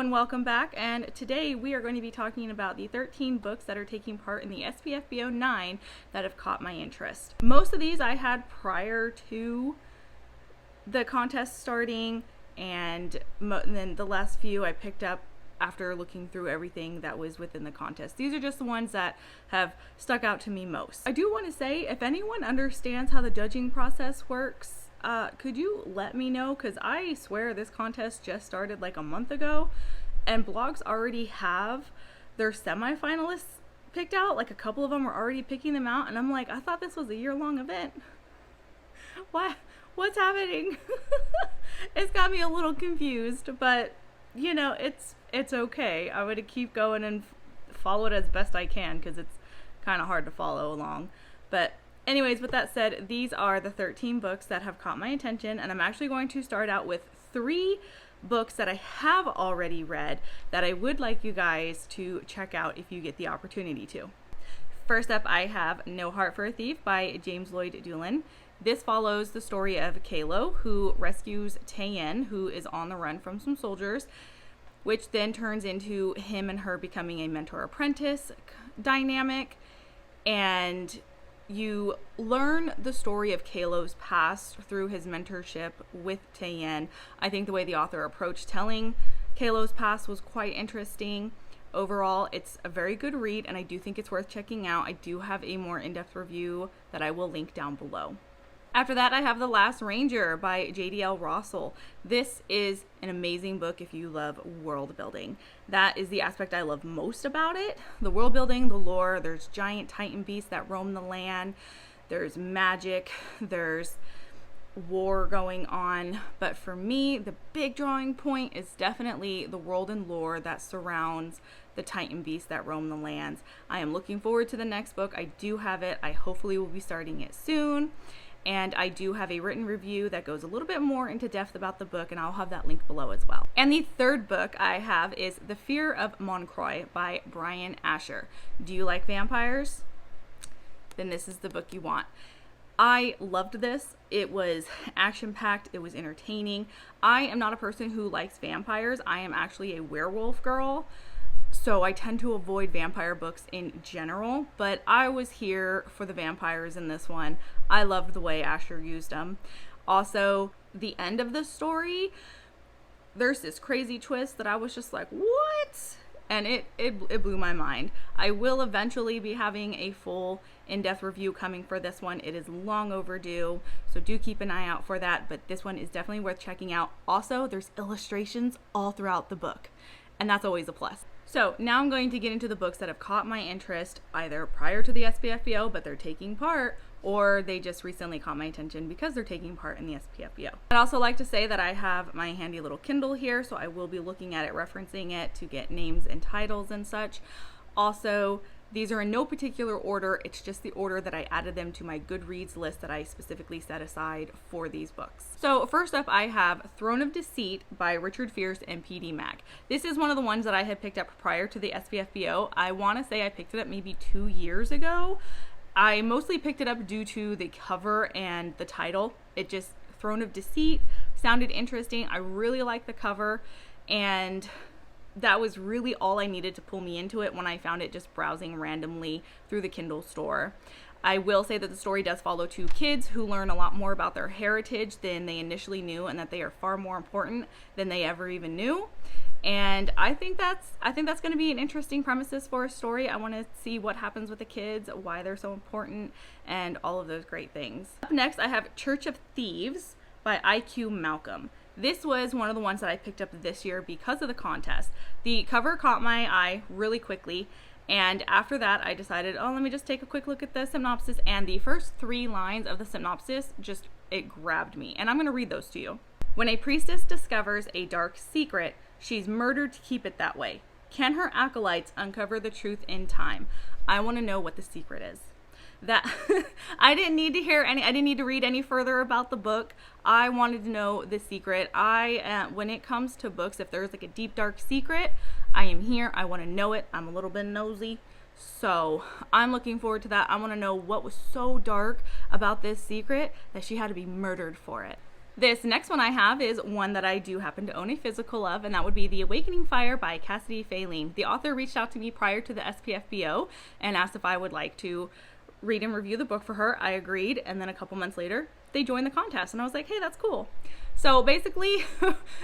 and welcome back, and today we are going to be talking about the 13 books that are taking part in the SPFBO9 that have caught my interest. Most of these I had prior to the contest starting, and then the last few I picked up after looking through everything that was within the contest. These are just the ones that have stuck out to me most. I do want to say, if anyone understands how the judging process works, could you let me know? Because I swear this contest just started like a month ago, and blogs already have their semifinalists picked out. Like a couple of them are already picking them out, and I'm like, I thought this was a year-long event. What's happening? It's got me a little confused, but you know, it's okay. I'm gonna keep going and follow it as best I can, because it's kind of hard to follow along. But anyways, with that said, these are the 13 books that have caught my attention, and I'm actually going to start out with 3 books that I have already read that I would like you guys to check out if you get the opportunity to. First up, I have No Heart for a Thief by James Lloyd Doolin. This follows the story of Kalo, who rescues Taeyeon, who is on the run from some soldiers, which then turns into him and her becoming a mentor-apprentice dynamic, and you learn the story of Kalo's past through his mentorship with Taeyeon. I think the way the author approached telling Kalo's past was quite interesting. Overall, it's a very good read, and I do think it's worth checking out. I do have a more in-depth review that I will link down below. After that, I have The Last Ranger by J.D.L. Rossell. This is an amazing book if you love world building. That is the aspect I love most about it. The world building, the lore, there's giant titan beasts that roam the land, there's magic, there's war going on. But for me, the big drawing point is definitely the world and lore that surrounds the titan beasts that roam the lands. I am looking forward to the next book. I do have it. I hopefully will be starting it soon. And I do have a written review that goes a little bit more into depth about the book, and I'll have that linked below as well. And the third book I have is The Fear of Moncroy by Brian Asher. Do you like vampires? Then this is the book you want. I loved this. It was action-packed. It was entertaining. I am not a person who likes vampires. I am actually a werewolf girl, so I tend to avoid vampire books in general, but I was here for the vampires in this one. I loved the way Asher used them. Also, the end of the story, there's this crazy twist that I was just like, what? And it blew my mind. I will eventually be having a full in-depth review coming for this one. It is long overdue, so do keep an eye out for that, but this one is definitely worth checking out. Also, there's illustrations all throughout the book, and that's always a plus. So now I'm going to get into the books that have caught my interest either prior to the SPFBO, but they're taking part, or they just recently caught my attention because they're taking part in the SPFBO. I'd also like to say that I have my handy little Kindle here, so I will be looking at it, referencing it to get names and titles and such. Also, these are in no particular order. It's just the order that I added them to my Goodreads list that I specifically set aside for these books. So first up, I have Throne of Deceit by Richard Fierce and P.D. Mack. This is one of the ones that I had picked up prior to the SPFBO. I want to say I picked it up maybe 2 years ago. I mostly picked it up due to the cover and the title. It just, Throne of Deceit, sounded interesting. I really like the cover, and that was really all I needed to pull me into it when I found it just browsing randomly through the Kindle store. I will say that the story does follow 2 kids who learn a lot more about their heritage than they initially knew, and that they are far more important than they ever even knew. And I think that's going to be an interesting premises for a story. I want to see what happens with the kids, why they're so important, and all of those great things. Up next, I have Church of Thieves by I.Q. Malcolm. This was one of the ones that I picked up this year because of the contest. The cover caught my eye really quickly, and after that I decided, let me just take a quick look at the synopsis, and the first 3 lines of the synopsis it grabbed me, and I'm going to read those to you. When a priestess discovers a dark secret, she's murdered to keep it that way. Can her acolytes uncover the truth in time? I want to know what the secret is. That I didn't need to read any further about the book. I wanted to know the secret. When it comes to books, if there's like a deep dark secret, I am here. I want to know it. I'm a little bit nosy, so I'm looking forward to that. I want to know what was so dark about this secret that she had to be murdered for it. This next one I have is one that I do happen to own a physical of, and that would be The Awakening Fire by Cassidy Faline. The author reached out to me prior to the SPFBO and asked if I would like to read and review the book for her. I agreed, and then a couple months later, they joined the contest, and I was like, hey, that's cool. So basically,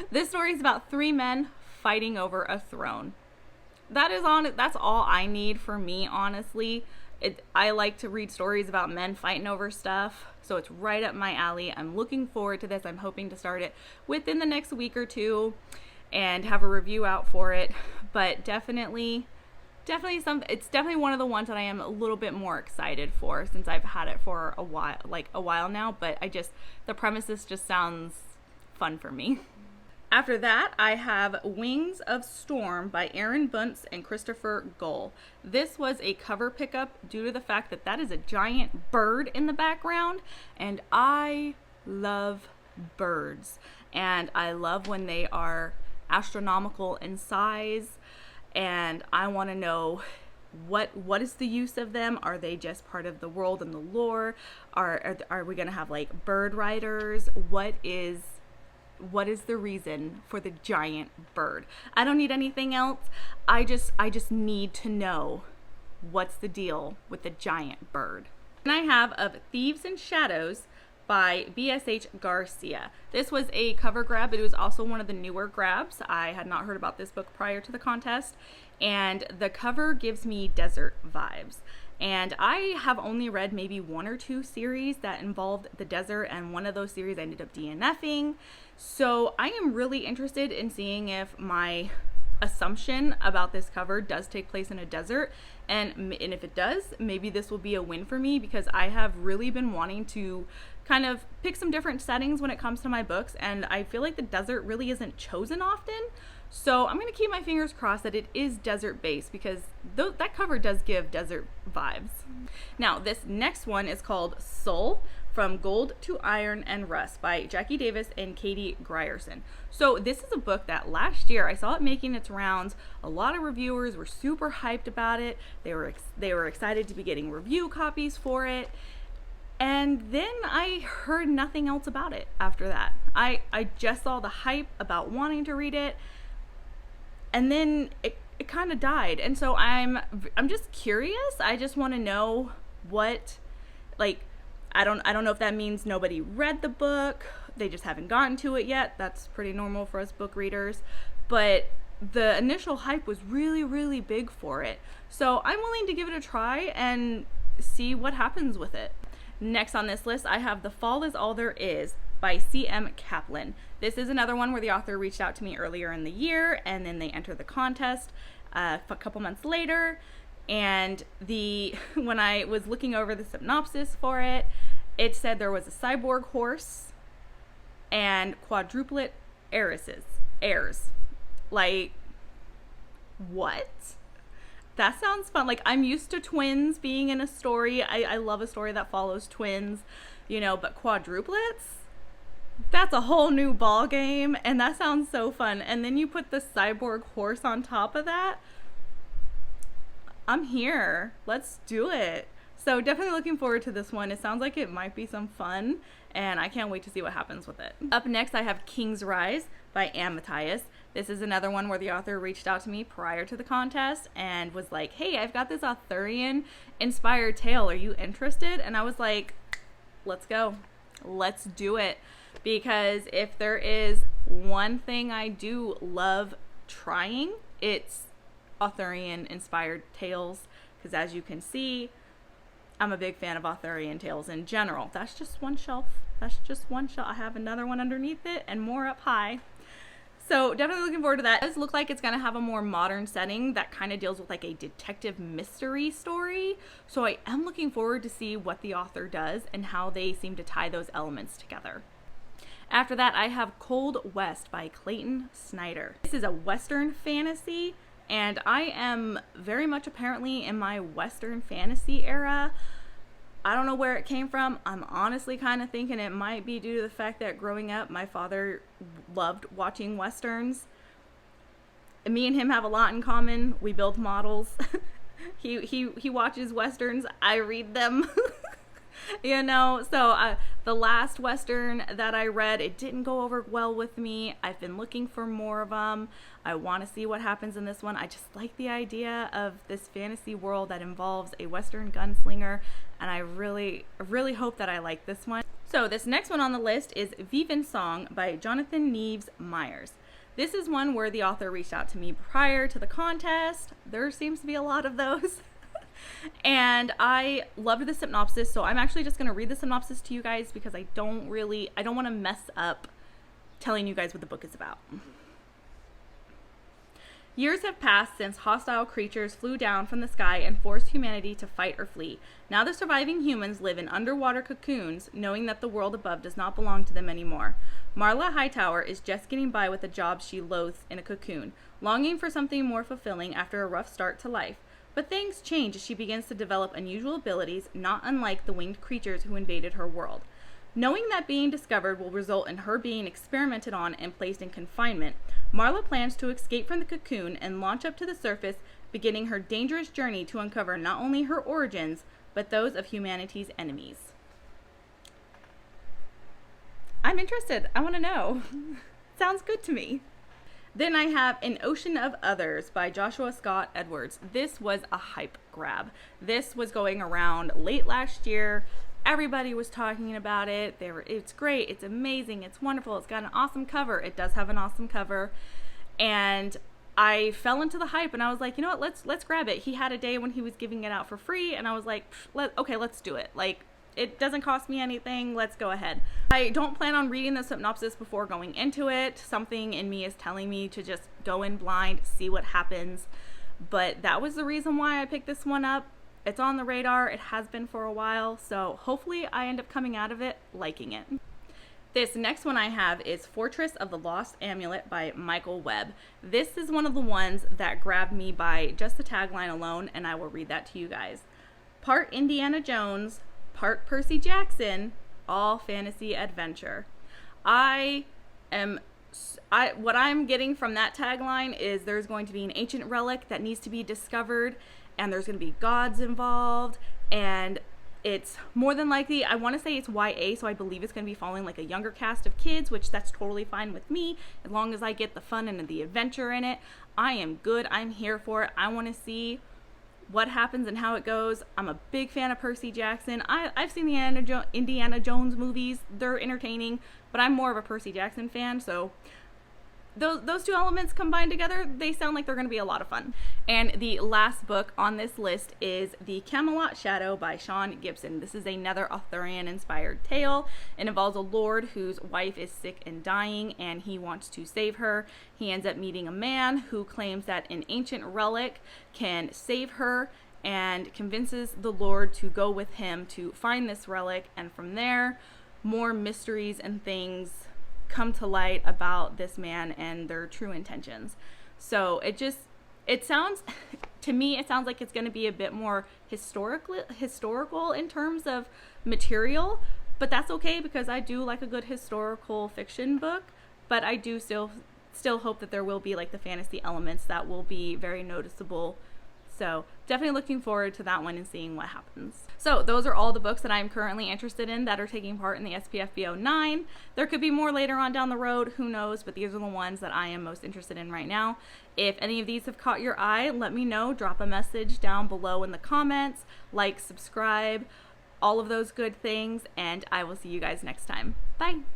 this story is about 3 men fighting over a throne. That's all I need for me, honestly. I like to read stories about men fighting over stuff, so it's right up my alley. I'm looking forward to this. I'm hoping to start it within the next week or two and have a review out for it. But definitely it's definitely one of the ones that I am a little bit more excited for, since I've had it for a while now, but the premises just sounds fun for me. After that, I have Wings of Storm by Aaron Bunce and Christopher Gull. This was a cover pickup due to the fact that is a giant bird in the background, and I love birds, and I love when they are astronomical in size, and I want to know what is the use of them. Are they just part of the world and the lore? Are we going to have like bird riders? What is the reason for the giant bird? I don't need anything else. I just need to know what's the deal with the giant bird. And I have of Thieves and Shadows by BSH Garcia. This was a cover grab, but it was also one of the newer grabs. I had not heard about this book prior to the contest, and the cover gives me desert vibes. And I have only read maybe 1 or 2 series that involved the desert, and one of those series I ended up DNFing. So I am really interested in seeing if my assumption about this cover does take place in a desert, and if it does, maybe this will be a win for me, because I have really been wanting to kind of pick some different settings when it comes to my books, and I feel like the desert really isn't chosen often. So I'm going to keep my fingers crossed that it is desert based, because that cover does give desert vibes. Now, this next one is called Soul, From Gold to Iron and Rust by Jackie Davis and Katie Grierson. So this is a book that last year I saw it making its rounds. A lot of reviewers were super hyped about it. They were excited to be getting review copies for it. And then I heard nothing else about it after that. I just saw the hype about wanting to read it, and then it kind of died. And so I'm just curious. I just want to know what, like, I don't know if that means nobody read the book, they just haven't gotten to it yet. That's pretty normal for us book readers. But the initial hype was really, really big for it. So I'm willing to give it a try and see what happens with it. Next on this list, I have The Fall Is All There Is by C.M. Kaplan. This is another one where the author reached out to me earlier in the year, and then they entered the contest a couple months later. And when I was looking over the synopsis for it, it said there was a cyborg horse and quadruplet heirs. Like, what? That sounds fun. Like, I'm used to twins being in a story. I love a story that follows twins, but quadruplets? That's a whole new ball game, and that sounds so fun. And then you put the cyborg horse on top of that. I'm here. Let's do it. So definitely looking forward to this one. It sounds like it might be some fun, and I can't wait to see what happens with it. Up next, I have King's Rise by Anne Matthias. This is another one where the author reached out to me prior to the contest and was like, hey, I've got this Arthurian-inspired tale. Are you interested? And I was like, let's go. Let's do it. Because if there is one thing I do love trying, it's Arthurian-inspired tales. Because as you can see, I'm a big fan of Arthurian tales in general. That's just one shelf. I have another one underneath it and more up high. So definitely looking forward to that. It does look like it's going to have a more modern setting that kind of deals with like a detective mystery story. So I am looking forward to see what the author does and how they seem to tie those elements together. After that, I have Cold West by Clayton Snyder. This is a Western fantasy, and I am very much apparently in my Western fantasy era. I don't know where it came from. I'm honestly kind of thinking it might be due to the fact that growing up, my father loved watching Westerns. Me and him have a lot in common. We build models. He watches Westerns. I read them. You know, so the last Western that I read, it didn't go over well with me. I've been looking for more of them. I want to see what happens in this one. I just like the idea of this fantasy world that involves a Western gunslinger, and I really hope that I like this one. So this next one on the list is Viven Song by Jonathan Neves Myers. This is one where the author reached out to me prior to the contest. There seems to be a lot of those. And I loved the synopsis, so I'm actually just going to read the synopsis to you guys because I don't want to mess up telling you guys what the book is about. Years have passed since hostile creatures flew down from the sky and forced humanity to fight or flee. Now the surviving humans live in underwater cocoons, knowing that the world above does not belong to them anymore. Marla Hightower is just getting by with a job she loathes in a cocoon, longing for something more fulfilling after a rough start to life. But things change as she begins to develop unusual abilities, not unlike the winged creatures who invaded her world. Knowing that being discovered will result in her being experimented on and placed in confinement, Marla plans to escape from the cocoon and launch up to the surface, beginning her dangerous journey to uncover not only her origins, but those of humanity's enemies. I'm interested. I want to know. Sounds good to me. Then I have An Ocean of Others by Joshua Scott Edwards. This was a hype grab. This was going around late last year. Everybody was talking about it. It's great. It's amazing. It's wonderful. It's got an awesome cover. It does have an awesome cover. And I fell into the hype and I was like, you know what? Let's grab it. He had a day when he was giving it out for free and I was like, okay, let's do it. Like, it doesn't cost me anything. Let's go ahead. I don't plan on reading the synopsis before going into it. Something in me is telling me to just go in blind, see what happens. But that was the reason why I picked this one up. It's on the radar. It has been for a while. So hopefully I end up coming out of it liking it. This next one I have is Fortress of the Lost Amulet by Michael Webb. This is one of the ones that grabbed me by just the tagline alone, and I will read that to you guys. Part Indiana Jones, part Percy Jackson, all fantasy adventure. What I'm getting from that tagline is there's going to be an ancient relic that needs to be discovered, and there's going to be gods involved, and it's more than likely, I want to say it's YA, so I believe it's going to be following like a younger cast of kids, which that's totally fine with me. As long as I get the fun and the adventure in it, I am good. I'm here for it. I want to see what happens and how it goes. I'm a big fan of Percy Jackson. I've seen the Indiana Jones movies. They're entertaining, but I'm more of a Percy Jackson fan, so those two elements combined together, they sound like they're going to be a lot of fun. And the last book on this list is The Camelot Shadow by Sean Gibson. This is another Arthurian-inspired tale. It involves a lord whose wife is sick and dying, and he wants to save her. He ends up meeting a man who claims that an ancient relic can save her, and convinces the lord to go with him to find this relic. And from there, more mysteries and things come to light about this man and their true intentions. So it sounds to me, it sounds like it's going to be a bit more historical in terms of material, but that's okay because I do like a good historical fiction book. But I do still hope that there will be like the fantasy elements that will be very noticeable. So definitely looking forward to that one and seeing what happens. So those are all the books that I'm currently interested in that are taking part in the SPFBO9. There could be more later on down the road, who knows, but these are the ones that I am most interested in right now. If any of these have caught your eye, let me know. Drop a message down below in the comments, like, subscribe, all of those good things, and I will see you guys next time. Bye!